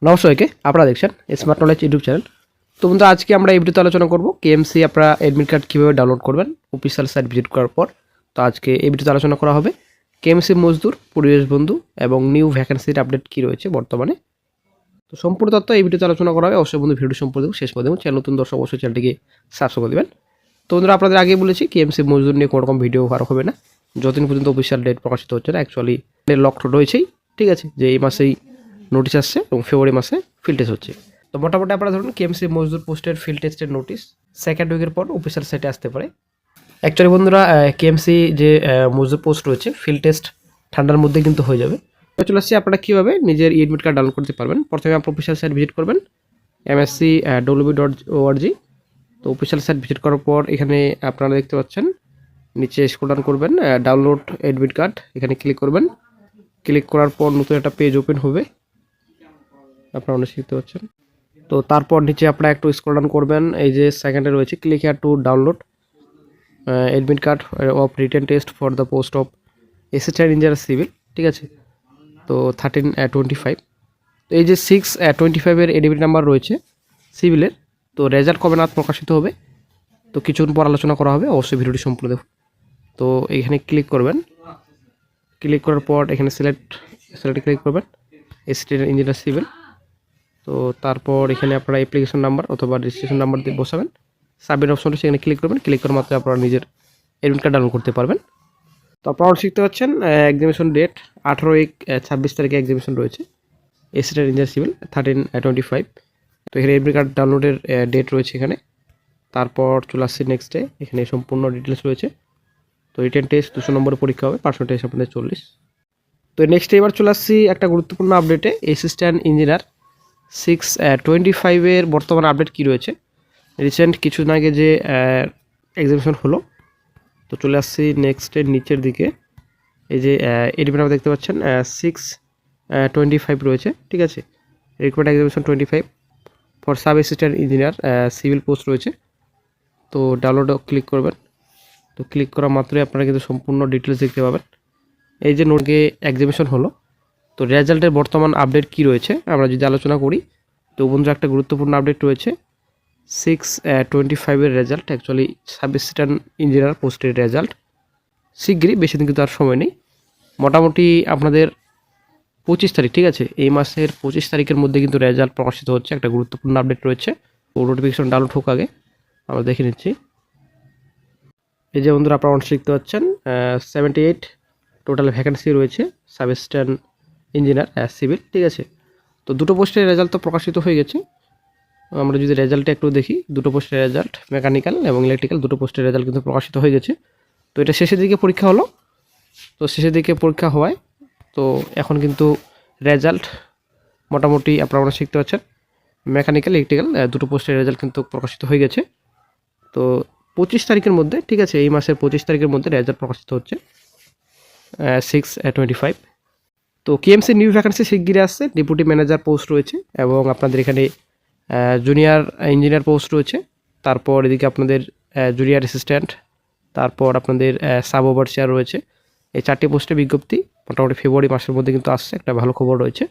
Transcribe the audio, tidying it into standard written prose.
নমস্কারকে আপনারা দেখছেন smart knowledge YouTube channel. তো বন্ধুরা, আজকে আমরা এই ভিডিওতে আলোচনা করব কেএমসি আপনারা অ্যাডমিট কার্ড কীভাবে ডাউনলোড করবেন অফিসিয়াল সাইট ভিজিট করার পর। তো আজকে এই ভিডিওতে আলোচনা করা হবে কেএমসি মজদুর, পরিবেশ বন্ধু এবং নিউ ভ্যাকেন্সির আপডেট কী রয়েছে বর্তমানে। তো সম্পূর্ণ তথ্য এই ভিডিওতে আলোচনা করা হবে। অবশ্যই বন্ধু ভিডিও সম্পূর্ণ শেষ করে দেবেন। চ্যানেল নতুন দর্শক অবশ্যই চ্যানেলটিকে সাবস্ক্রাইব করে দেবেন। তো বন্ধুরা, আপনাদের আগে বলেছি কেএমসি মজদুর নিয়ে কোনো রকম ভিডিও আর হবে না যতদিন পর্যন্ত অফিসিয়াল ডেট প্রকাশিত হচ্ছে না। অ্যাকচুয়ালি লক রয়েছেই, ঠিক আছে, যে এই মাসেই নোটিশ আসছে এবং ফেব্রুয়ারি মাসে ফিল্ড টেস্ট হচ্ছে। তো মোটামুটি আপনারা ধরুন কেএমসি মজদুর পোস্টের ফিল্ড টেস্টের নোটিশ সেকেন্ড উইকের পর অফিসিয়াল সাইটে আসতে পারে। অ্যাকচুয়ালি বন্ধুরা, কেএমসি যে মজদুর পোস্ট রয়েছে ফিল্ড টেস্ট ঠান্ডার মধ্যে কিন্তু হয়ে যাবে। চলে আসছি আপনারা কীভাবে নিজের এডমিট কার্ড ডাউনলোড করতে পারবেন। প্রথমে আপনার অফিসিয়াল সাইট ভিজিট করবেন msc.wb.org। তো অফিসিয়াল সাইট ভিজিট করার পর এখানে আপনারা দেখতে পাচ্ছেন নিচে স্ক্রল ডাউন করবেন, ডাউনলোড এডমিট কার্ড, এখানে ক্লিক করবেন। ক্লিক করার পর নতুন একটা পেজ ওপেন হবে, আপনারা অনেক শিখতে পাচ্ছেন। তো তারপর নিচে আপনারা একটু স্ক্রল ডাউন করবেন, এই যে সেকেন্ডে রয়েছে click here to download admit card of written test for the post of assistant engineer civil, ঠিক আছে। তো 1325, তো এই যে 625-এর এডমিট নাম্বার রয়েছে সিভিলের। তো রেজাল্ট কবে নাগাদ প্রকাশিত হবে, তো কিছুক্ষণ পর আলোচনা করা হবে, অবশ্যই ভিডিওটি সম্পূর্ণ দেখুন। তো এখানে ক্লিক করবেন, ক্লিক করার পর এখানে সিলেক্ট ক্লিক করবেন অ্যাসিস্ট্যান্ট ইঞ্জিনিয়ার সিভিল। তো তারপর এখানে আপনারা অ্যাপ্লিকেশন নাম্বার অথবা রেজিস্ট্রেশন নাম্বার দিয়ে বসাবেন। সাবমিট অপশনটা সেখানে ক্লিক করবেন। ক্লিক করার মাত্র আপনারা নিজের এডমিট কার্ড ডাউনলোড করতে পারবেন। তো আপনারা শিখতে পাচ্ছেন এক্সামিনেশন ডেট 18-26 তারিখে এক্সামিনেশন রয়েছে অ্যাসিস্ট্যান্ট ইঞ্জিনিয়ার সিভিল 1325। তো এখানে এডমিট কার্ড ডাউনলোডের ডেট রয়েছে এখানে। তারপর চলে আসছে নেক্সট ডে, এখানে সম্পূর্ণ ডিটেলস রয়েছে। তো রিটেন টেস্ট 200 নম্বরের পরীক্ষা হবে, পার্সেন্টেজ আপনাদের 40। তো নেক্সট এবার চলে আসছি একটা গুরুত্বপূর্ণ আপডেটে, অ্যাসিস্ট্যান্ট ইঞ্জিনিয়ার 625-এর বর্তমান আপডেট কী রয়েছে। রিসেন্ট কিছুদিন আগে যে এক্সামিনেশন হলো, তো চলে আসছি নেক্সটের নিচের দিকে। এই যে এডমিট নাম্বার দেখতে পাচ্ছেন 625 রয়েছে, ঠিক আছে। Recruitment examination 25 for sub assistant engineer civil post রয়েছে। তো ডাউনলোড ক্লিক করবেন। তো ক্লিক করা মাত্রই আপনারা কিন্তু সম্পূর্ণ ডিটেলস দেখতে পাবেন। এই যে নোটকে এক্সামিনেশন হলো, তো রেজাল্টের বর্তমান আপডেট কি রয়েছে আমরা যদি আলোচনা করি, তো বন্ধুরা একটা গুরুত্বপূর্ণ আপডেট রয়েছে 625-এর result. Actually sub assistant engineer পোস্টের রেজাল্ট শীঘ্রই, বেশি দিন কিন্তু আর সময় নেই। মোটামুটি আপনাদের 25 তারিখ, ঠিক আছে, এই মাসের 25 তারিখের মধ্যে কিন্তু রেজাল্ট প্রকাশিত হচ্ছে। একটা গুরুত্বপূর্ণ আপডেট রয়েছে। তো নোটিফিকেশন ডাউনলোড হোক আগে আমরা দেখে নিচ্ছি। এই যে বন্ধুরা আপনারা শিখতে পাচ্ছেন 78 টোটাল ভ্যাকেন্সি রয়েছে সাব অ্যাসিস্ট্যান্ট ইঞ্জিনিয়ার সিভিল, ঠিক আছে। তো দুটো পোস্টের রেজাল্ট তো প্রকাশিত হয়ে গেছে। আমরা যদি রেজাল্টটা একটু দেখি, দুটো পোস্টের রেজাল্ট মেকানিক্যাল এবং ইলেকট্রিক্যাল দুটো পোস্টের রেজাল্ট কিন্তু প্রকাশিত হয়ে গেছে। তো এটা শেষের দিকে পরীক্ষা হলো, তো শেষের দিকে পরীক্ষা হওয়ায় তো এখন কিন্তু রেজাল্ট মোটামুটি আপনারা শিখতে পাচ্ছেন মেকানিক্যাল ইলেকট্রিক্যাল দুটো পোস্টের রেজাল্ট কিন্তু প্রকাশিত হয়ে গেছে। তো 25 তারিখের মধ্যে, ঠিক আছে, এই মাসের 25 তারিখের মধ্যে রেজাল্ট প্রকাশিত হচ্ছে 625। তো কেএমসি নিউ ভ্যাকেন্সি শিগগিরই আসছে। ডেপুটি ম্যানেজার পোস্ট রয়েছে এবং আপনাদের এখানে জুনিয়র ইঞ্জিনিয়ার পোস্ট রয়েছে। তারপর এদিকে আপনাদের জুনিয়র অ্যাসিস্ট্যান্ট, তারপর আপনাদের সাব ওভারসিয়ার রয়েছে। এই 4টি পোস্টে বিজ্ঞপ্তি মোটামুটি ফেব্রুয়ারি মাসের মধ্যে কিন্তু আসছে, একটা ভালো খবর রয়েছে।